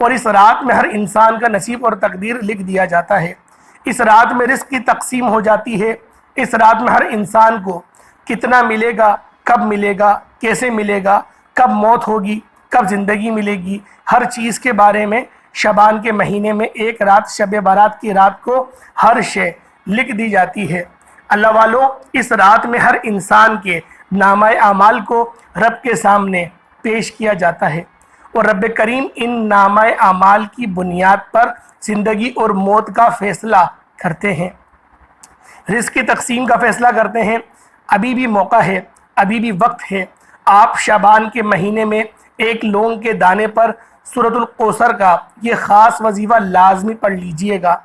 اور اس رات میں ہر انسان کا نصیب اور تقدیر لکھ دیا جاتا ہے۔ اس رات میں رزق کی تقسیم ہو جاتی ہے۔ اس رات میں ہر انسان کو کتنا ملے گا، کب ملے گا، کیسے ملے گا، کب موت ہوگی، کب زندگی ملے گی، ہر چیز کے بارے میں شعبان کے مہینے میں ایک رات، شب برات کی رات کو ہر شے لکھ دی جاتی ہے۔ اللہ والو، اس رات میں ہر انسان کے نامہ اعمال کو رب کے سامنے پیش کیا جاتا ہے، اور رب کریم ان نامہ اعمال کی بنیاد پر زندگی اور موت کا فیصلہ کرتے ہیں، رزق کی تقسیم کا فیصلہ کرتے ہیں۔ ابھی بھی موقع ہے، ابھی بھی وقت ہے، آپ شعبان کے مہینے میں ایک لونگ کے دانے پر سورۃ الکوثر کا یہ خاص وظیفہ لازمی پڑھ لیجئے گا۔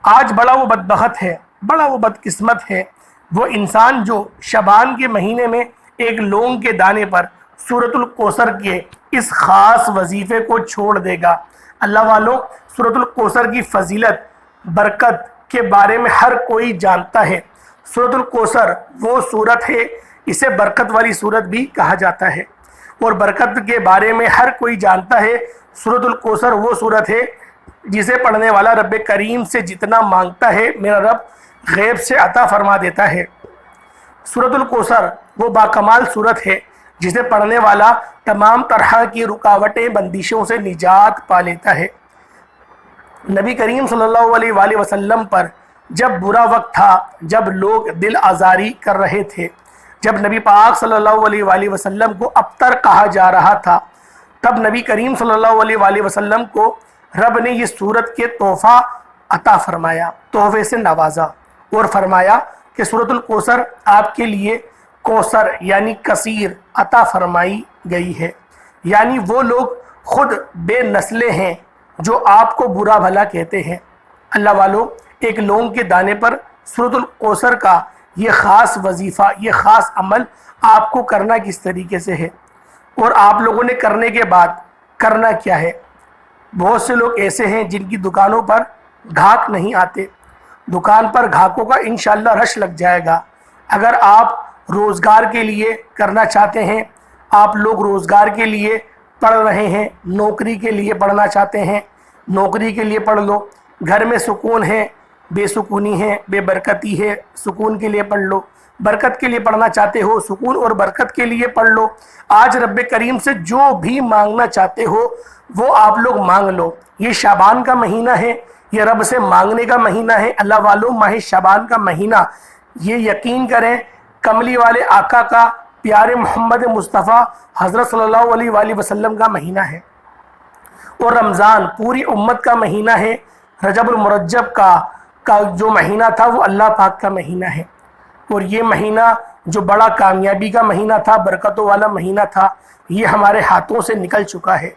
آج بڑا وہ بدبخت ہے، بڑا وہ بدقسمت ہے وہ انسان جو شعبان کے مہینے میں ایک لونگ کے دانے پر سورۃ الکوثر کے اس خاص وظیفے کو چھوڑ دے گا۔ اللہ والو، سورۃ الکوثر کی فضیلت، برکت کے بارے میں ہر کوئی جانتا ہے۔ سورۃ الکوثر وہ سورت ہے، اسے برکت والی سورت بھی کہا جاتا ہے، اور برکت کے بارے میں ہر کوئی جانتا ہے۔ سورۃ الکوثر وہ سورت ہے جسے پڑھنے والا رب کریم سے جتنا مانگتا ہے میرا رب غیب سے عطا فرما دیتا ہے۔ سورۃ الکوثر وہ باکمال سورت ہے جسے پڑھنے والا تمام طرح کی رکاوٹیں، بندشوں سے نجات پا لیتا ہے۔ نبی کریم صلی اللہ علیہ وآلہ وسلم پر جب برا وقت تھا، جب لوگ دل آزاری کر رہے تھے، جب نبی پاک صلی اللہ علیہ وآلہ وسلم کو ابتر کہا جا رہا تھا، تب نبی کریم صلی اللہ علیہ وآلہ وسلم کو رب نے یہ سورت کے تحفہ عطا فرمایا، تحفے سے نوازا، اور فرمایا کہ سورۃ الکوثر آپ کے لیے کوثر یعنی کثیر عطا فرمائی گئی ہے۔ یعنی وہ لوگ خود بے نسلیں ہیں جو آپ کو برا بھلا کہتے ہیں۔ اللہ والو، ایک لونگ کے دانے پر سورۃ الکوثر کا یہ خاص وظیفہ، یہ خاص عمل آپ کو کرنا کس طریقے سے ہے، اور آپ لوگوں نے کرنے کے بعد کرنا کیا ہے۔ بہت سے لوگ ایسے ہیں جن کی دکانوں پر گھاک نہیں آتے، دکان پر گھاکوں کا انشاءاللہ رش لگ جائے گا۔ اگر آپ روزگار کے لیے کرنا چاہتے ہیں، آپ لوگ روزگار کے لیے پڑھ رہے ہیں، نوکری کے لیے پڑھنا چاہتے ہیں، نوکری کے لیے پڑھ لو۔ گھر میں سکون ہے، بے سکونی ہے، بے برکتی ہے، سکون کے لیے پڑھ لو۔ برکت کے لیے پڑھنا چاہتے ہو، سکون اور برکت کے لیے پڑھ لو۔ آج رب کریم سے جو بھی مانگنا چاہتے ہو وہ آپ لوگ مانگ لو۔ یہ شعبان کا مہینہ ہے، یہ رب سے مانگنے کا مہینہ ہے۔ اللہ والو، ماہ شعبان کا مہینہ، یہ یقین کریں کملی والے آقا کا، پیارے محمد مصطفیٰ حضرت صلی اللہ علیہ وآلہ وسلم کا مہینہ ہے، اور رمضان پوری امت کا مہینہ ہے۔ رجب المرجب کا جو مہینہ تھا وہ اللہ پاک کا مہینہ ہے، اور یہ مہینہ جو بڑا کامیابی کا مہینہ تھا، برکتوں والا مہینہ تھا، یہ ہمارے ہاتھوں سے نکل چکا ہے۔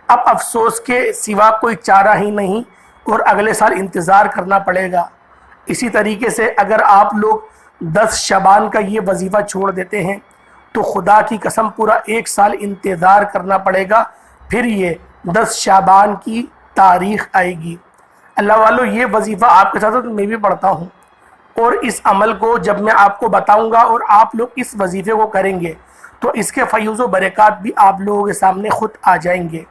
اب افسوس کے سوا کوئی چارہ ہی نہیں، اور اگلے سال انتظار کرنا پڑے گا۔ اسی طریقے سے اگر آپ لوگ 10 شعبان کا یہ وظیفہ چھوڑ دیتے ہیں تو خدا کی قسم پورا 1 سال انتظار کرنا پڑے گا، پھر یہ 10 شعبان کی تاریخ آئے گی۔ اللہ والو، یہ وظیفہ آپ کے ساتھ میں بھی پڑھتا ہوں، اور اس عمل کو جب میں آپ کو بتاؤں گا اور آپ لوگ اس وظیفے کو کریں گے تو اس کے فیوز و برکات بھی آپ لوگوں کے سامنے خود آ جائیں گے۔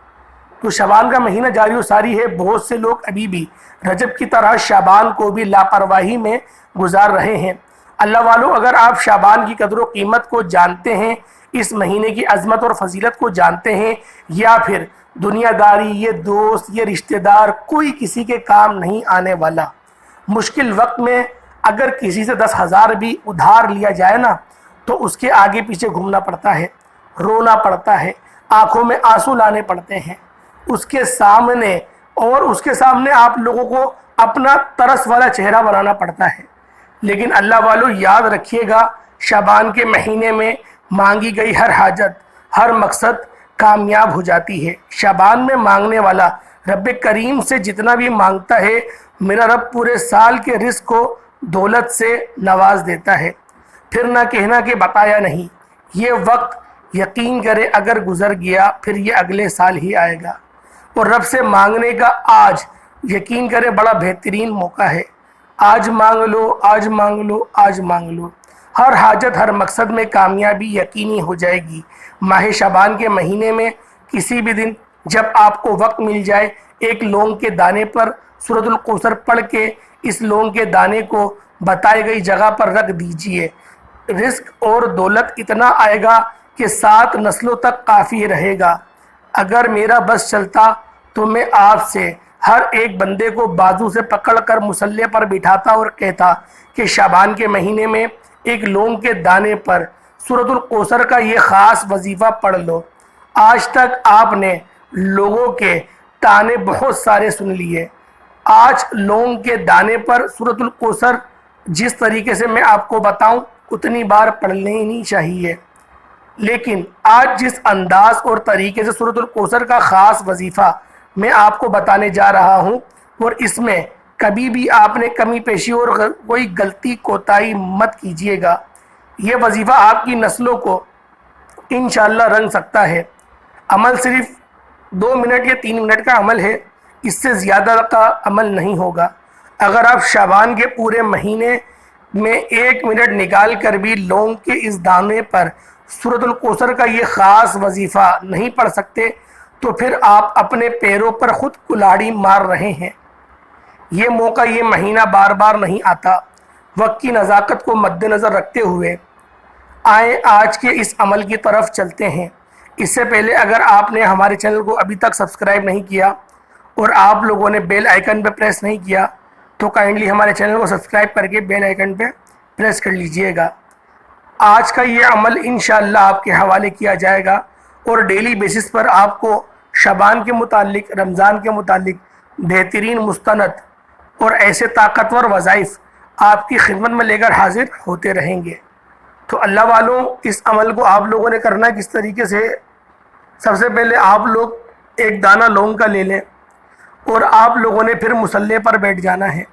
تو شعبان کا مہینہ جاری و ساری ہے، بہت سے لوگ ابھی بھی رجب کی طرح شعبان کو بھی لاپرواہی میں گزار رہے ہیں۔ اللہ والو، اگر آپ شعبان کی قدر و قیمت کو جانتے ہیں، اس مہینے کی عظمت اور فضیلت کو جانتے ہیں، یا پھر دنیا داری، یہ دوست، یہ رشتہ دار کوئی کسی کے کام نہیں آنے والا، مشکل وقت میں اگر کسی سے 10,000 بھی ادھار لیا جائے نا تو اس کے آگے پیچھے گھومنا پڑتا ہے، رونا پڑتا ہے، آنکھوں میں آنسو لانے پڑتے ہیں اس کے سامنے، اور اس کے سامنے آپ لوگوں کو اپنا ترس والا چہرہ بنانا پڑتا ہے۔ لیکن اللہ والو، یاد رکھیے گا، شعبان کے مہینے میں مانگی گئی ہر حاجت، ہر مقصد کامیاب ہو جاتی ہے۔ شعبان میں مانگنے والا رب کریم سے جتنا بھی مانگتا ہے، میرا رب پورے سال کے رزق کو دولت سے نواز دیتا ہے۔ پھر نہ کہنا کہ بتایا نہیں، یہ وقت یقین کرے اگر گزر گیا پھر یہ اگلے سال ہی آئے گا، اور رب سے مانگنے کا آج یقین کرے بڑا بہترین موقع ہے۔ آج مانگ لو، آج مانگ لو، آج مانگ لو، ہر حاجت، ہر مقصد میں کامیابی یقینی ہو جائے گی۔ ماہ شعبان کے مہینے میں کسی بھی دن جب آپ کو وقت مل جائے ایک لونگ کے دانے پر سورۃ الکوثر پڑھ کے اس لونگ کے دانے کو بتائی گئی جگہ پر رکھ دیجئے۔ رزق اور دولت اتنا آئے گا کہ 7 نسلوں تک کافی رہے گا۔ اگر میرا بس چلتا تو میں آپ سے ہر ایک بندے کو بازو سے پکڑ کر مصلی پر بٹھاتا اور کہتا کہ شعبان کے مہینے میں ایک لونگ کے دانے پر سورۃ الکوثر کا یہ خاص وظیفہ پڑھ لو۔ آج تک آپ نے لوگوں کے تانے بہت سارے سن لیے، آج لونگ کے دانے پر سورۃ الکوثر جس طریقے سے میں آپ کو بتاؤں اتنی بار پڑھ لینی چاہیے، لیکن آج جس انداز اور طریقے سے سورۃ الکوثر کا خاص وظیفہ میں آپ کو بتانے جا رہا ہوں، اور اس میں کبھی بھی آپ نے کمی پیشی اور کوئی غلطی کوتاہی مت کیجیے گا۔ یہ وظیفہ آپ کی نسلوں کو انشاءاللہ رنگ سکتا ہے۔ عمل صرف 2 منٹ یا 3 منٹ کا عمل ہے، اس سے زیادہ کا عمل نہیں ہوگا۔ اگر آپ شعبان کے پورے مہینے میں 1 منٹ نکال کر بھی لونگ کے اس دانے پر سورۃ الکوثر کا یہ خاص وظیفہ نہیں پڑھ سکتے تو پھر آپ اپنے پیروں پر خود کلاڑی مار رہے ہیں۔ یہ موقع یہ مہینہ بار بار نہیں آتا۔ وقت کی نزاکت کو مد نظر رکھتے ہوئے آئیں آج کے اس عمل کی طرف چلتے ہیں۔ اس سے پہلے اگر آپ نے ہمارے چینل کو ابھی تک سبسکرائب نہیں کیا اور آپ لوگوں نے بیل آئیکن پہ پریس نہیں کیا تو کائنڈلی ہمارے چینل کو سبسکرائب کر کے بیل آئیکن پہ پریس کر لیجئے گا۔ آج کا یہ عمل انشاءاللہ آپ کے حوالے کیا جائے گا اور ڈیلی بیسس پر آپ کو شعبان کے متعلق، رمضان کے متعلق بہترین مستند اور ایسے طاقتور وظائف آپ کی خدمت میں لے کر حاضر ہوتے رہیں گے۔ تو اللہ والوں، اس عمل کو آپ لوگوں نے کرنا کس طریقے سے؟ سب سے پہلے آپ لوگ ایک دانہ لونگ کا لے لیں اور آپ لوگوں نے پھر مصلی پر بیٹھ جانا ہے۔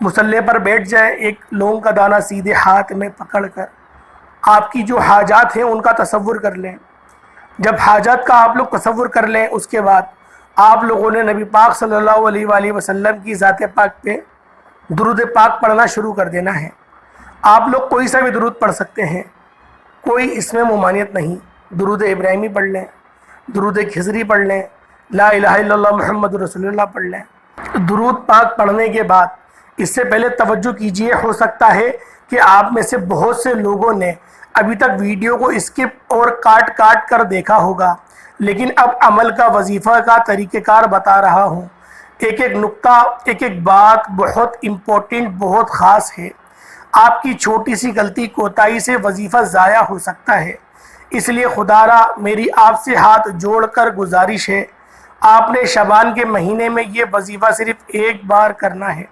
مصلی پر بیٹھ جائیں، ایک لونگ کا دانہ سیدھے ہاتھ میں پکڑ کر آپ کی جو حاجات ہیں ان کا تصور کر لیں۔ جب حاجات کا آپ لوگ تصور کر لیں، اس کے بعد آپ لوگوں نے نبی پاک صلی اللہ علیہ وآلہ وسلم کی ذات پاک پہ درود پاک پڑھنا شروع کر دینا ہے۔ آپ لوگ کوئی سا بھی درود پڑھ سکتے ہیں، کوئی اس میں ممانعت نہیں۔ درود ابراہیمی پڑھ لیں، درود خضری پڑھ لیں، لا الہ الا اللہ محمد رسول اللہ پڑھ لیں۔ درود پاک پڑھنے کے بعد اس سے پہلے توجہ کیجئے، ہو سکتا ہے کہ آپ میں سے بہت سے لوگوں نے ابھی تک ویڈیو کو اسکپ اور کاٹ کاٹ کر دیکھا ہوگا، لیکن اب عمل کا وظیفہ کا طریقہ کار بتا رہا ہوں۔ ایک ایک نقطہ، ایک ایک بات بہت امپورٹنٹ، بہت خاص ہے۔ آپ کی چھوٹی سی غلطی کوتاہی سے وظیفہ ضائع ہو سکتا ہے، اس لیے خدا را میری آپ سے ہاتھ جوڑ کر گزارش ہے، آپ نے شعبان کے مہینے میں یہ وظیفہ صرف ایک بار کرنا ہے،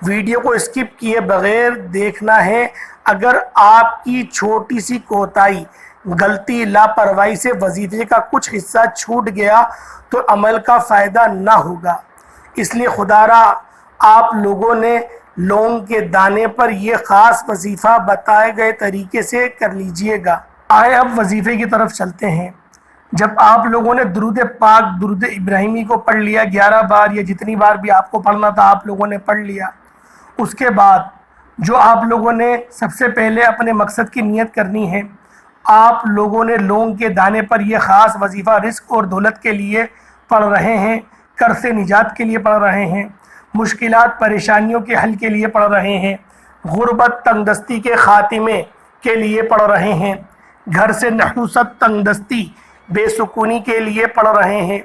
ویڈیو کو اسکپ کیے بغیر دیکھنا ہے۔ اگر آپ کی چھوٹی سی کوتاہی، غلطی، لاپرواہی سے وظیفے کا کچھ حصہ چھوٹ گیا تو عمل کا فائدہ نہ ہوگا، اس لیے خدا را آپ لوگوں نے لونگ کے دانے پر یہ خاص وظیفہ بتائے گئے طریقے سے کر لیجئے گا۔ آئے اب وظیفے کی طرف چلتے ہیں۔ جب آپ لوگوں نے درود پاک، درود ابراہیمی کو پڑھ لیا 11 بار یا جتنی بار بھی آپ کو پڑھنا تھا آپ لوگوں نے پڑھ لیا، اس کے بعد جو آپ لوگوں نے سب سے پہلے اپنے مقصد کی نیت کرنی ہے، آپ لوگوں نے لونگ کے دانے پر یہ خاص وظیفہ رزق اور دولت کے لیے پڑھ رہے ہیں، قرض سے نجات کے لیے پڑھ رہے ہیں، مشکلات پریشانیوں کے حل کے لیے پڑھ رہے ہیں، غربت تنگ دستی کے خاتمے کے لیے پڑھ رہے ہیں، گھر سے نحوست تنگ دستی بے سکونی کے لیے پڑھ رہے ہیں،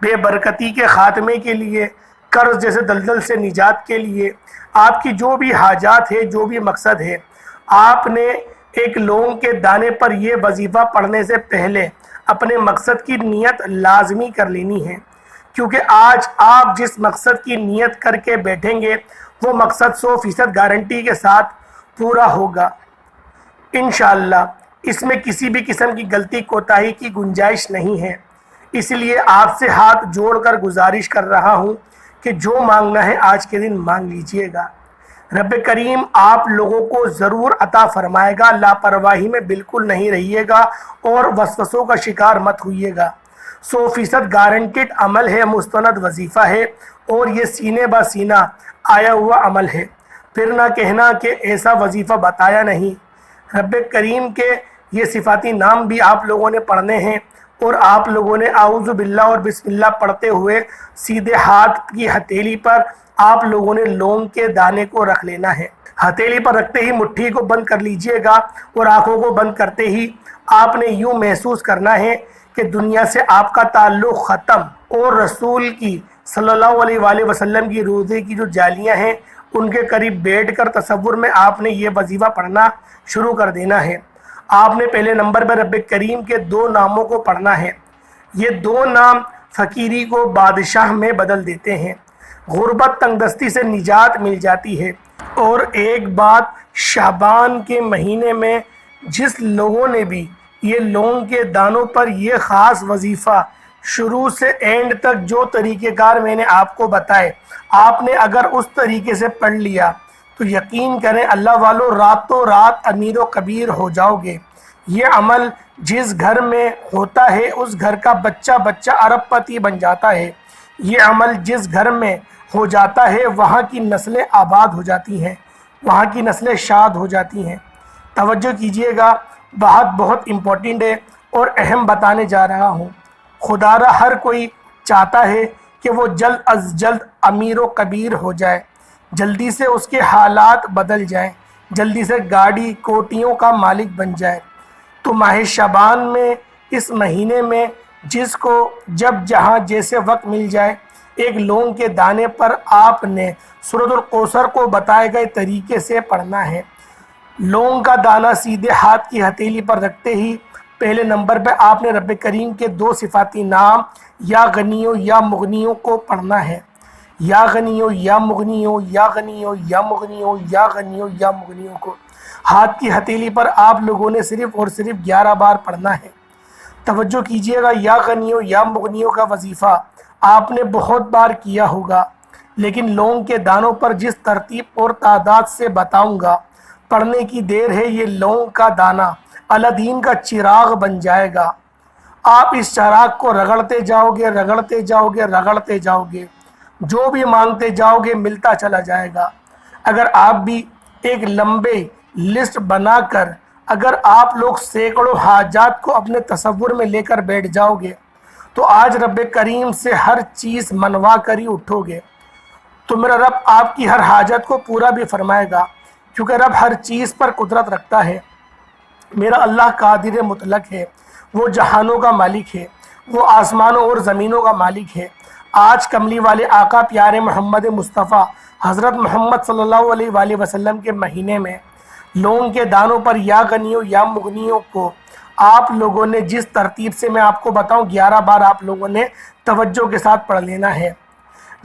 بے برکتی کے خاتمے کے لیے، قرض جیسے دلدل سے نجات کے لیے، آپ کی جو بھی حاجات ہے، جو بھی مقصد ہے، آپ نے ایک لونگ کے دانے پر یہ وظیفہ پڑھنے سے پہلے اپنے مقصد کی نیت لازمی کر لینی ہے، کیونکہ آج آپ جس مقصد کی نیت کر کے بیٹھیں گے وہ مقصد 100% گارنٹی کے ساتھ پورا ہوگا انشاءاللہ۔ اس میں کسی بھی قسم کی غلطی کوتاہی کی گنجائش نہیں ہے، اس لیے آپ سے ہاتھ جوڑ کر گزارش کر رہا ہوں کہ جو مانگنا ہے آج کے دن مانگ لیجئے گا، رب کریم آپ لوگوں کو ضرور عطا فرمائے گا۔ لاپرواہی میں بالکل نہیں رہیے گا اور وسوسوں کا شکار مت ہوئیے گا۔ 100% گارنٹیڈ عمل ہے، مستند وظیفہ ہے اور یہ سینے با سینہ آیا ہوا عمل ہے، پھر نہ کہنا کہ ایسا وظیفہ بتایا نہیں۔ رب کریم کے یہ صفاتی نام بھی آپ لوگوں نے پڑھنے ہیں اور آپ لوگوں نے اعوذ باللہ اور بسم اللہ پڑھتے ہوئے سیدھے ہاتھ کی ہتھیلی پر آپ لوگوں نے لونگ کے دانے کو رکھ لینا ہے۔ ہتھیلی پر رکھتے ہی مٹھی کو بند کر لیجئے گا اور آنکھوں کو بند کرتے ہی آپ نے یوں محسوس کرنا ہے کہ دنیا سے آپ کا تعلق ختم، اور رسول کی صلی اللہ علیہ وآلہ وسلم کی روزے کی جو جالیاں ہیں ان کے قریب بیٹھ کر تصور میں آپ نے یہ وظیفہ پڑھنا شروع کر دینا ہے۔ آپ نے پہلے نمبر پر رب کریم کے 2 ناموں کو پڑھنا ہے۔ یہ 2 نام فقیری کو بادشاہ میں بدل دیتے ہیں، غربت تنگ دستی سے نجات مل جاتی ہے۔ اور ایک بات، شعبان کے مہینے میں جس لوگوں نے بھی یہ لونگ کے دانوں پر یہ خاص وظیفہ شروع سے اینڈ تک جو طریقہ کار میں نے آپ کو بتائے، آپ نے اگر اس طریقے سے پڑھ لیا تو یقین کریں اللہ والوں راتوں رات امیر و کبیر ہو جاؤ گے۔ یہ عمل جس گھر میں ہوتا ہے اس گھر کا بچہ بچہ ارب پتی بن جاتا ہے۔ یہ عمل جس گھر میں ہو جاتا ہے وہاں کی نسلیں آباد ہو جاتی ہیں، وہاں کی نسلیں شاد ہو جاتی ہیں۔ توجہ کیجئے گا، بات بہت امپورٹنٹ ہے اور اہم بتانے جا رہا ہوں۔ خدا را ہر کوئی چاہتا ہے کہ وہ جلد از جلد امیر و کبیر ہو جائے، جلدی سے اس کے حالات بدل جائیں، جلدی سے گاڑی کوٹیوں کا مالک بن جائے۔ تو ماہ شعبان میں اس مہینے میں جس کو جب جہاں جیسے وقت مل جائے، ایک لونگ کے دانے پر آپ نے سورۃ الکوثر کو بتائے گئے طریقے سے پڑھنا ہے۔ لونگ کا دانہ سیدھے ہاتھ کی ہتھیلی پر رکھتے ہی پہلے نمبر پہ آپ نے رب کریم کے 2 صفاتی نام یا غنیو یا مغنیو کو پڑھنا ہے۔ یا غنیو یا مغنیو یا غنیو یا مغنیو یا غنیو یا مغنیو کو ہاتھ کی ہتھیلی پر آپ لوگوں نے صرف اور صرف 11 بار پڑھنا ہے۔ توجہ کیجئے گا، یا غنیو یا مغنیو کا وظیفہ آپ نے بہت بار کیا ہوگا، لیکن لونگ کے دانوں پر جس ترتیب اور تعداد سے بتاؤں گا، پڑھنے کی دیر ہے، یہ لونگ کا دانہ الدین کا چراغ بن جائے گا۔ آپ اس چراغ کو رگڑتے جاؤ گے، رگڑتے جاؤ گے، رگڑتے جاؤ گے، جو بھی مانگتے جاؤ گے ملتا چلا جائے گا۔ اگر آپ بھی ایک لمبے لسٹ بنا کر اگر آپ لوگ سینکڑوں حاجات کو اپنے تصور میں لے کر بیٹھ جاؤ گے تو آج رب کریم سے ہر چیز منوا کر ہی اٹھو گے، تو میرا رب آپ کی ہر حاجت کو پورا بھی فرمائے گا، کیونکہ رب ہر چیز پر قدرت رکھتا ہے۔ میرا اللہ قادر مطلق ہے، وہ جہانوں کا مالک ہے، وہ آسمانوں اور زمینوں کا مالک ہے۔ آج کملی والے آقا پیارے محمد مصطفیٰ حضرت محمد صلی اللہ علیہ وآلہ وسلم کے مہینے میں لونگ کے دانوں پر یا غنیوں یا مغنیوں کو آپ لوگوں نے جس ترتیب سے میں آپ کو بتاؤں 11 بار آپ لوگوں نے توجہ کے ساتھ پڑھ لینا ہے۔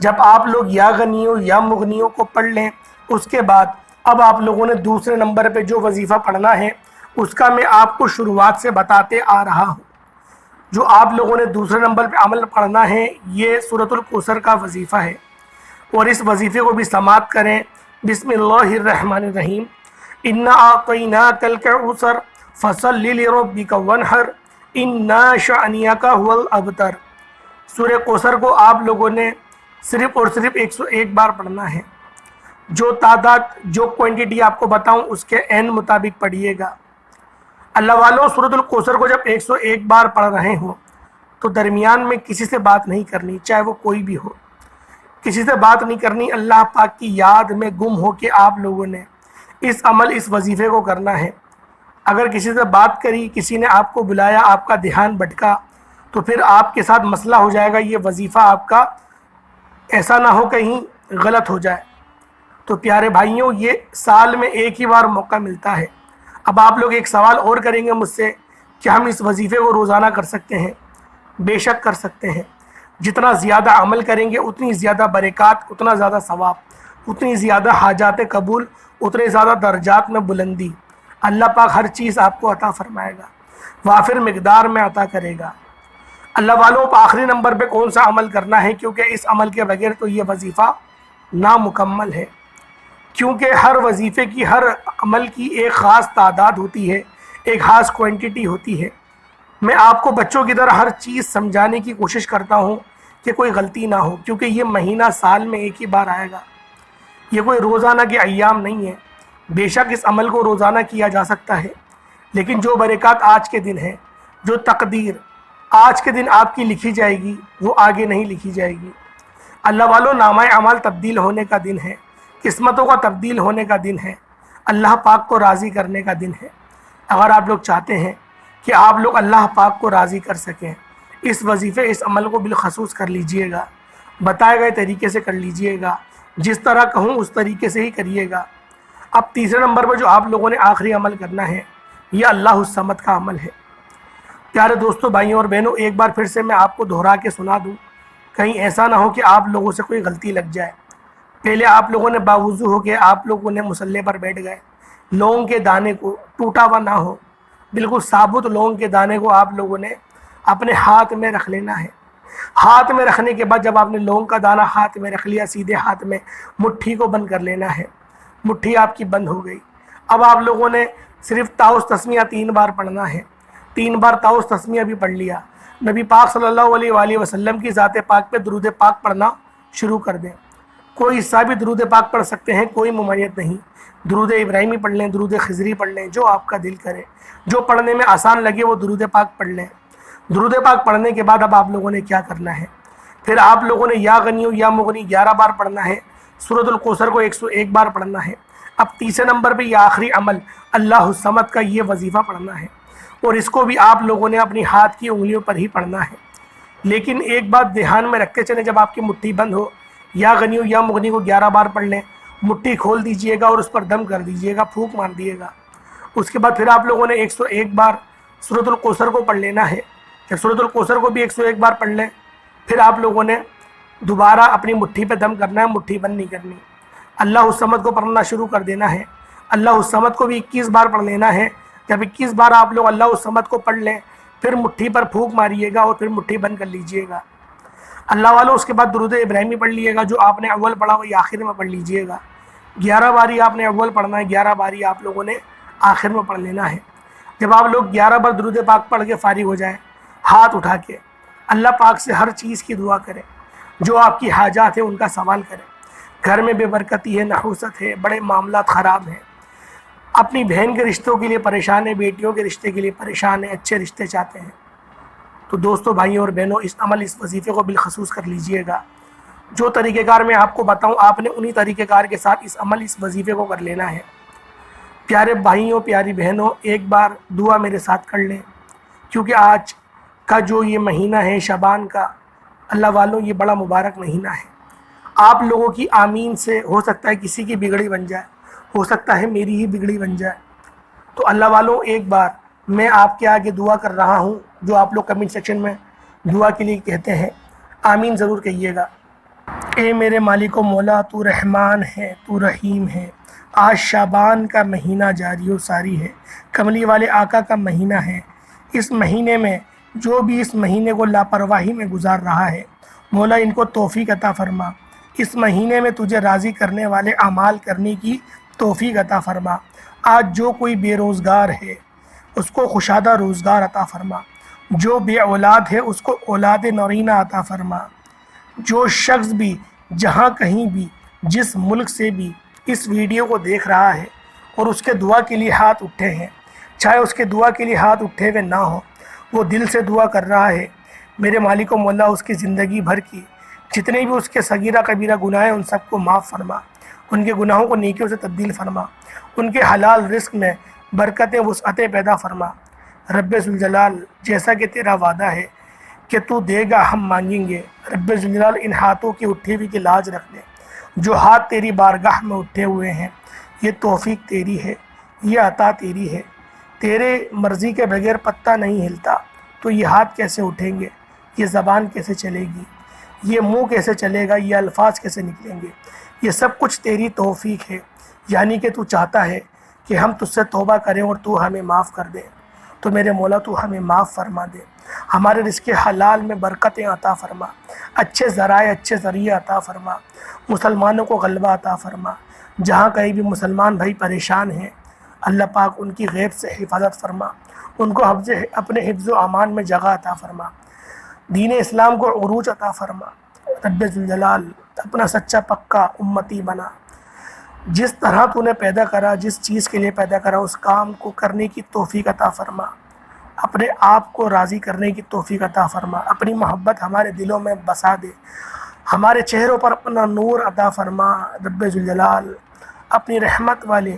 جب آپ لوگ یا غنیوں یا مغنیوں کو پڑھ لیں، اس کے بعد اب آپ لوگوں نے دوسرے نمبر پہ جو وظیفہ پڑھنا ہے اس کا میں آپ کو شروعات سے بتاتے آ رہا ہوں۔ جو آپ لوگوں نے دوسرے نمبر پہ عمل پڑھنا ہے یہ سورۃ الکوثر کا وظیفہ ہے، اور اس وظیفے کو بھی سماعت کریں۔ بسم اللہ الرحمن الرحیم، انا اعطیناک الکوثر فصل لربک وانحر ان شانئک هو الابتر۔ سورہ کوثر کو آپ لوگوں نے صرف اور صرف 101 بار پڑھنا ہے۔ جو تعداد جو کوانٹٹی آپ کو بتاؤں اس کے عین مطابق پڑھیے گا۔ اللہ والوں سورۃ الکوثر کو جب 101 بار پڑھ رہے ہوں تو درمیان میں کسی سے بات نہیں کرنی، چاہے وہ کوئی بھی ہو، کسی سے بات نہیں کرنی۔ اللہ پاک کی یاد میں گم ہو کے آپ لوگوں نے اس وظیفے کو کرنا ہے۔ اگر کسی سے بات کری، کسی نے آپ کو بلایا، آپ کا دھیان بھٹکا تو پھر آپ کے ساتھ مسئلہ ہو جائے گا۔ یہ وظیفہ آپ کا ایسا نہ ہو کہیں غلط ہو جائے۔ تو پیارے بھائیوں، یہ سال میں ایک ہی بار موقع ملتا ہے۔ اب آپ لوگ ایک سوال اور کریں گے مجھ سے کہ ہم اس وظیفے کو روزانہ کر سکتے ہیں؟ بے شک کر سکتے ہیں۔ جتنا زیادہ عمل کریں گے اتنی زیادہ برکات، اتنا زیادہ ثواب، اتنی زیادہ حاجات قبول، اتنے زیادہ درجات میں بلندی۔ اللہ پاک ہر چیز آپ کو عطا فرمائے گا، وافر مقدار میں عطا کرے گا۔ اللہ والوں، آخری نمبر پہ کون سا عمل کرنا ہے؟ کیونکہ اس عمل کے بغیر تو یہ وظیفہ نامکمل ہے، کیونکہ ہر وظیفے کی، ہر عمل کی ایک خاص تعداد ہوتی ہے، ایک خاص کوانٹٹی ہوتی ہے۔ میں آپ کو بچوں کی طرح ہر چیز سمجھانے کی کوشش کرتا ہوں کہ کوئی غلطی نہ ہو، کیونکہ یہ مہینہ سال میں ایک ہی بار آئے گا، یہ کوئی روزانہ کے ایام نہیں ہے۔ بے شک اس عمل کو روزانہ کیا جا سکتا ہے، لیکن جو برکات آج کے دن ہیں، جو تقدیر آج کے دن آپ کی لکھی جائے گی وہ آگے نہیں لکھی جائے گی۔ اللہ والوں، نامہ اعمال تبدیل ہونے کا دن ہے، قسمتوں کا تبدیل ہونے کا دن ہے، اللہ پاک کو راضی کرنے کا دن ہے۔ اگر آپ لوگ چاہتے ہیں کہ آپ لوگ اللہ پاک کو راضی کر سکیں، اس وظیفے اس عمل کو بالخصوص کر لیجئے گا، بتائے گئے طریقے سے کر لیجئے گا، جس طرح کہوں اس طریقے سے ہی کریے گا۔ اب تیسرے نمبر پر جو آپ لوگوں نے آخری عمل کرنا ہے، یہ اللہ الصمد کا عمل ہے۔ پیارے دوستوں، بھائیوں اور بہنوں، ایک بار پھر سے میں آپ کو دہرا کے سنا دوں، کہیں ایسا نہ ہو کہ آپ لوگوں سے کوئی غلطی لگ جائے۔ پہلے آپ لوگوں نے باوضو ہو کے آپ لوگوں نے مصلی پر بیٹھ گئے، لونگ کے دانے کو ٹوٹا ہوا نہ ہو، بالکل ثابت لونگ کے دانے کو آپ لوگوں نے اپنے ہاتھ میں رکھ لینا ہے۔ ہاتھ میں رکھنے کے بعد جب آپ نے لونگ کا دانہ ہاتھ میں رکھ لیا، سیدھے ہاتھ میں مٹھی کو بند کر لینا ہے۔ مٹھی آپ کی بند ہو گئی۔ اب آپ لوگوں نے صرف تعوذ تسمیہ 3 بار پڑھنا ہے۔ 3 بار تعوذ تسمیہ بھی پڑھ لیا، نبی پاک صلی اللہ علیہ وآلہ وسلم کی ذات پاک پہ درود پاک پڑھنا شروع کر دیں۔ کوئی حصہ بھی درود پاک پڑھ سکتے ہیں، کوئی ممانعت نہیں۔ درود ابراہیمی پڑھ لیں، درود خضری پڑھ لیں، جو آپ کا دل کرے، جو پڑھنے میں آسان لگے وہ درود پاک پڑھ لیں۔ درود پاک پڑھنے کے بعد اب آپ لوگوں نے کیا کرنا ہے؟ پھر آپ لوگوں نے یا غنی یا مغنی 11 بار پڑھنا ہے، سورۃ الکوثر کو 101 بار پڑھنا ہے۔ اب تیسرے نمبر پہ یہ آخری عمل اللہ الصمد کا یہ وظیفہ پڑھنا ہے، اور اس کو بھی آپ لوگوں نے اپنی ہاتھ کی انگلیوں پر ہی پڑھنا ہے۔ لیکن ایک بات دھیان میں رکھتے چلیں، جب آپ کی مٹھی بند ہو، یا غنی یا مغنی کو 11 بار پڑھ لیں، مٹھی کھول دیجئے گا اور اس پر دم کر دیجئے گا، پھونک مار دیے گا۔ اس کے بعد پھر آپ لوگوں نے 101 بار سورۃ الکوثر کو پڑھ لینا ہے۔ جب سورۃ الکوثر کو بھی 101 بار پڑھ لیں، پھر آپ لوگوں نے دوبارہ اپنی مٹھی پہ دم کرنا ہے، مٹھی بند نہیں کرنی۔ اللہ الصمد کو پڑھنا شروع کر دینا ہے۔ اللہ الصمد کو بھی 21 بار پڑھ لینا ہے۔ جب 21 بار آپ لوگ اللہ الصمد کو پڑھ لیں، پھر مٹھی پر پھونک ماریے گا اور پھر مٹھی بند کر لیجئے گا۔ اللہ والوں، اس کے بعد درود ابراہیمی پڑھ لیے گا، جو آپ نے اول پڑھا وہی آخر میں پڑھ لیجئے گا۔ 11 باری آپ نے اول پڑھنا ہے، 11 باری آپ لوگوں نے آخر میں پڑھ لینا ہے۔ جب آپ لوگ 11 بار درود پاک پڑھ کے فارغ ہو جائیں، ہاتھ اٹھا کے اللہ پاک سے ہر چیز کی دعا کریں، جو آپ کی حاجات ہیں ان کا سوال کریں۔ گھر میں بے برکتی ہے، نحوست ہے، بڑے معاملات خراب ہیں، اپنی بہن کے رشتوں کے لیے پریشان ہیں، بیٹیوں کے رشتے کے لیے پریشان ہیں، اچھے رشتے چاہتے ہیں، تو دوستوں، بھائیوں اور بہنوں، اس وظیفے کو بالخصوص کر لیجئے گا۔ جو طریقہ کار میں آپ کو بتاؤں، آپ نے انہی طریقہ کار کے ساتھ اس وظیفے کو کر لینا ہے۔ پیارے بھائیوں، پیاری بہنوں، ایک بار دعا میرے ساتھ کر لیں، کیونکہ آج کا جو یہ مہینہ ہے شعبان کا، اللہ والوں، یہ بڑا مبارک مہینہ ہے۔ آپ لوگوں کی آمین سے ہو سکتا ہے کسی کی بگڑی بن جائے، ہو سکتا ہے میری ہی بگڑی بن جائے۔ تو اللہ والوں، ایک بار میں آپ کے آگے دعا کر رہا ہوں، جو آپ لوگ کمنٹ سیکشن میں دعا کے لیے کہتے ہیں، آمین ضرور کہیے گا۔ اے میرے مالک و مولا، تو رحمان ہے، تو رحیم ہے۔ آج شعبان کا مہینہ جاری و ساری ہے، کملی والے آقا کا مہینہ ہے۔ اس مہینے میں جو بھی اس مہینے کو لاپرواہی میں گزار رہا ہے، مولا ان کو توفیق عطا فرما۔ اس مہینے میں تجھے راضی کرنے والے اعمال کرنے کی توفیق عطا فرما۔ آج جو کوئی بے روزگار ہے، اس کو خوشادہ روزگار عطا فرما۔ جو بے اولاد ہے، اس کو اولاد نورینہ عطا فرما۔ جو شخص بھی جہاں کہیں بھی جس ملک سے بھی اس ویڈیو کو دیکھ رہا ہے اور اس کے دعا کے لیے ہاتھ اٹھے ہیں، چاہے اس کے دعا کے لیے ہاتھ اٹھے ہوئے نہ ہوں، وہ دل سے دعا کر رہا ہے، میرے مالک و مولا اس کی زندگی بھر کی جتنے بھی اس کے صغیرہ کبیرہ گناہ ہیں ان سب کو معاف فرما، ان کے گناہوں کو نیکیوں سے تبدیل فرما، ان کے حلال رزق میں برکتیں وسعتیں پیدا فرما۔ رب ذوالجلال، جیسا کہ تیرا وعدہ ہے کہ تو دے گا ہم مانگیں گے، رب ذوالجلال ان ہاتھوں کی اٹھی ہوئی کی لاج رکھ لے۔ جو ہاتھ تیری بارگاہ میں اٹھے ہوئے ہیں، یہ توفیق تیری ہے، یہ عطا تیری ہے۔ تیرے مرضی کے بغیر پتہ نہیں ہلتا، تو یہ ہاتھ کیسے اٹھیں گے، یہ زبان کیسے چلے گی، یہ منہ کیسے چلے گا، یہ الفاظ کیسے نکلیں گے؟ یہ سب کچھ تیری توفیق ہے، یعنی کہ تو چاہتا ہے کہ ہم تجھ سے توبہ کریں اور تو ہمیں معاف کر دے۔ تو میرے مولا تو ہمیں معاف فرما دے، ہمارے رزق حلال میں برکتیں عطا فرما، اچھے ذرائع اچھے ذریعے عطا فرما، مسلمانوں کو غلبہ عطا فرما۔ جہاں کہیں بھی مسلمان بھائی پریشان ہیں، اللہ پاک ان کی غیب سے حفاظت فرما، ان کو اپنے حفظ و امان میں جگہ عطا فرما، دین اسلام کو عروج عطا فرما۔ رب ذوالجلال اپنا سچا پکا امتی بنا، جس طرح تو نے پیدا کرا، جس چیز کے لیے پیدا کرا، اس کام کو کرنے کی توفیق عطا فرما۔ اپنے آپ کو راضی کرنے کی توفیق عطا فرما، اپنی محبت ہمارے دلوں میں بسا دے، ہمارے چہروں پر اپنا نور عطا فرما رب ذوالجلال۔ اپنی رحمت والے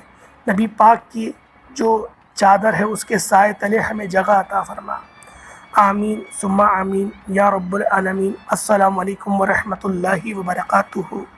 نبی پاک کی جو چادر ہے اس کے سائے تلے ہمیں جگہ عطا فرما۔ آمین ثم آمین یا رب العالمین۔ السلام علیکم ورحمۃ اللہ وبرکاتہ۔